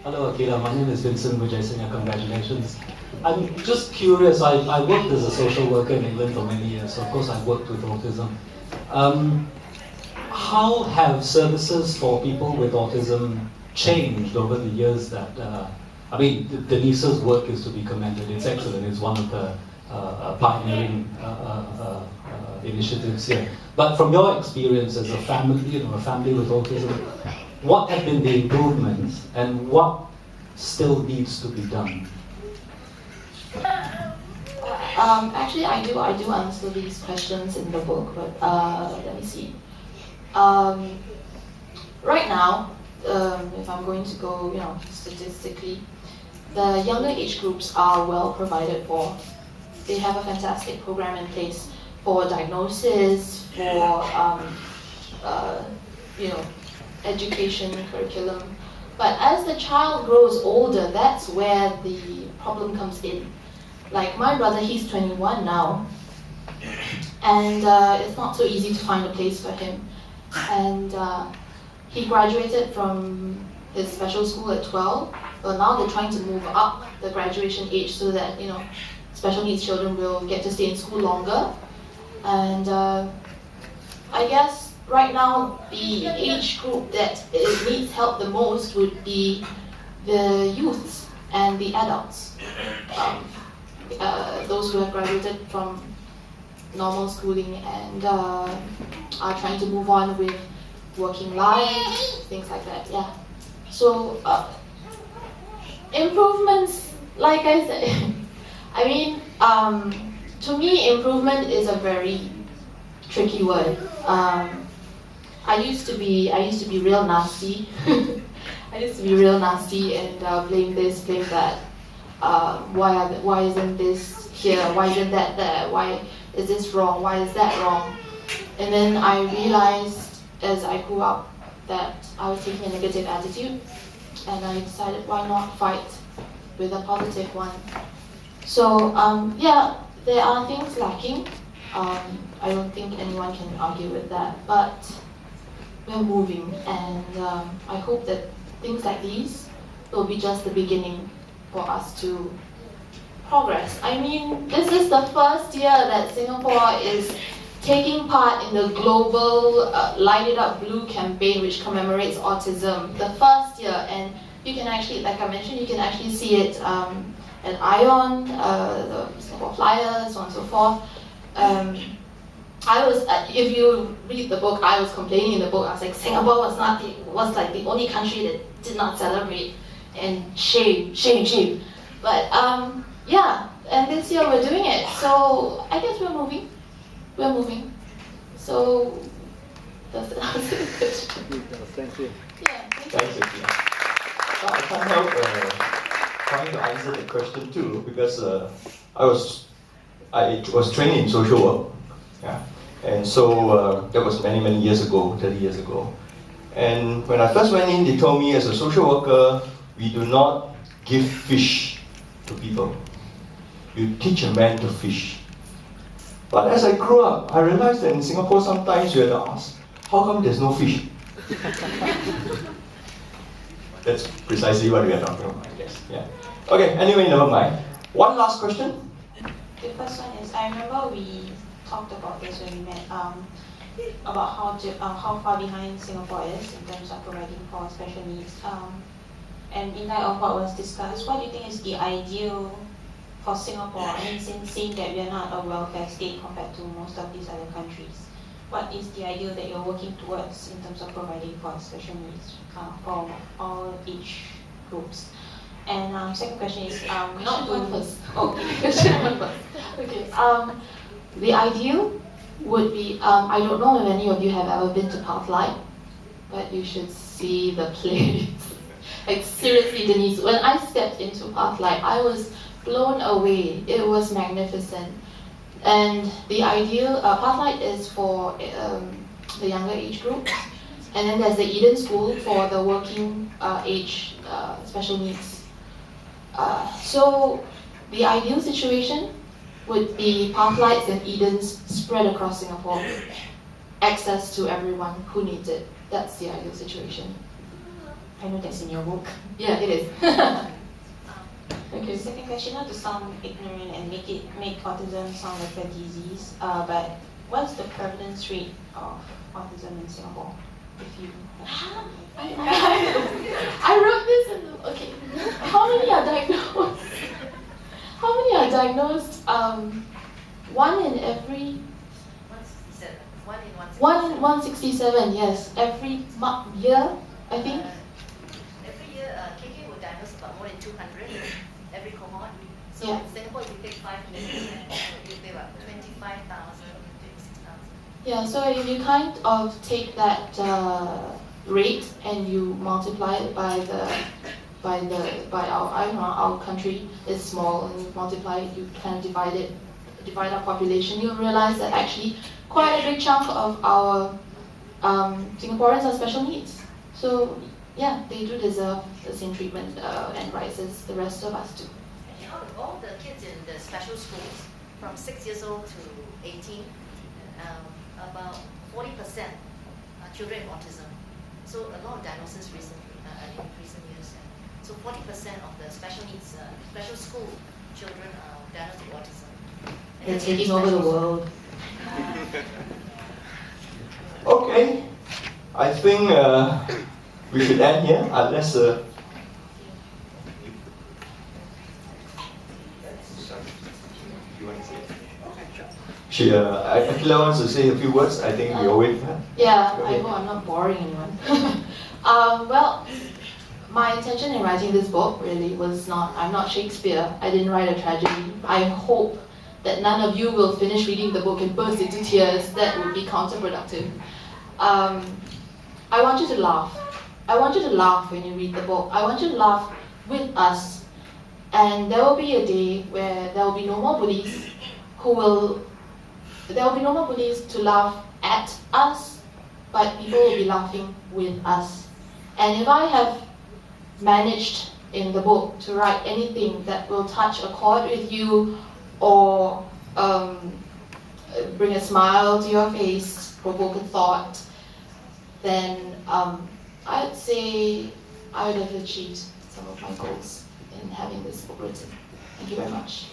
Hello, Aqilah. My name is Vincent Vijay. Congratulations. I'm just curious. I worked as a social worker in England for many years, so of course I've worked with autism. Um, how have services for people with autism changed over the years that, I mean, Denise's work is to be commended. It's excellent. It's one of the pioneering initiatives here. But from your experience as a family, a family with autism, what have been the improvements and what still needs to be done? Actually, I do answer these questions in the book, but let me see. Right now, if I'm going to go, statistically, the younger age groups are well provided for. They have a fantastic program in place for diagnosis, for education curriculum. But as the child grows older, that's where the problem comes in. Like my brother, he's 21 now, and it's not so easy to find a place for him. And he graduated from his special school at 12, but now they're trying to move up the graduation age so that, special needs children will get to stay in school longer. And I guess right now the age group that needs help the most would be the youths and the adults. Those who have graduated from normal schooling and are trying to move on with working life, things like that, yeah. So, improvements, like I said, I mean, to me, improvement is a very tricky word. I used to be real nasty. I used to be real nasty and blame this, blame that. Why isn't this here? Why isn't that there? Why is this wrong? Why is that wrong? And then I realized as I grew up that I was taking a negative attitude, and I decided why not fight with a positive one. So yeah, there are things lacking. I don't think anyone can argue with that, but we're moving, and I hope that things like these will be just the beginning for us to progress. I mean, this is the first year that Singapore is taking part in the global Light It Up Blue campaign, which commemorates autism. The first year, and you can actually, like I mentioned, you can actually see it at ION, the Singapore Flyers, so on and so forth. If you read the book, I was complaining in the book. I was like, Singapore was like the only country that did not celebrate, and shame. But yeah, and this year we're doing it. So I guess we're moving. So does that answer the question? Thank you. Yeah. Thanks, Aqilah. Now, I can't help trying to answer the question too, because I was trained in social work, yeah, and so that was many years ago, 30 years ago. And when I first went in, they told me as a social worker, we do not give fish to people. You teach a man to fish. But as I grew up, I realized that in Singapore sometimes you have to ask, how come there's no fish? That's precisely what we are talking about, I guess. Yeah. Okay, anyway, never mind. One last question. The first one is, I remember we talked about this when we met, about how far behind Singapore is in terms of providing for special needs. And in light of what was discussed, what do you think is the ideal for Singapore? I mean, since seeing that we are not a welfare state compared to most of these other countries, what is the ideal that you're working towards in terms of providing for special needs for all age groups? And second question is not one first. Oh, question one first. Okay. The ideal would be I don't know if any of you have ever been to Pathlight, but you should see the place. Like seriously, Denise, when I stepped into Pathlight, I was blown away. It was magnificent. And the ideal, Pathlight is for the younger age group. And then there's the Eden School for the working age special needs. So the ideal situation would be Pathlights and Edens spread across Singapore. Access to everyone who needs it. That's the ideal situation. I know that's in your book. Yeah, it is. Okay. Second question, not to sound ignorant and make autism sound like a disease, but what's the prevalence rate of autism in Singapore? If you I wrote this in the, okay. How many are diagnosed? How many are diagnosed? One in every 167. one in 167. Yes, every year, I think. Every year, KK will diagnose about more than 200 every cohort. So Yeah. in Singapore, if you take 5%, you pay about 25,000, 26,000. Yeah, so if you kind of take that rate and you multiply it by our, I don't know, our country is small, and you multiply it, you kind of divide our population, you realize that actually quite a big chunk of our Singaporeans are special needs. So yeah, they do deserve the same treatment and rights as the rest of us do. And out of all the kids in the special schools, from 6 years old to 18, about 40% are children with autism. So a lot of diagnoses recently, in recent years. So 40% of the special needs, special school children are diagnosed with autism. And They're that's in taking over the special world. Okay, I think we should end here unless Aqilah wants to say a few words. I think we all wait for her. Yeah, Go I ahead. hope I'm not boring anyone. Well, my intention in writing this book really was not, I'm not Shakespeare, I didn't write a tragedy. I hope that none of you will finish reading the book and burst into tears. That would be counterproductive. I want you to laugh. I want you to laugh when you read the book. I want you to laugh with us. And there will be a day where there will be no more bullies there will be no more bullies to laugh at us, but people will be laughing with us. And if I have managed in the book to write anything that will touch a chord with you or bring a smile to your face, provoke a thought, then I'd say I would have achieved some of my goals in having this book written. Thank you very much.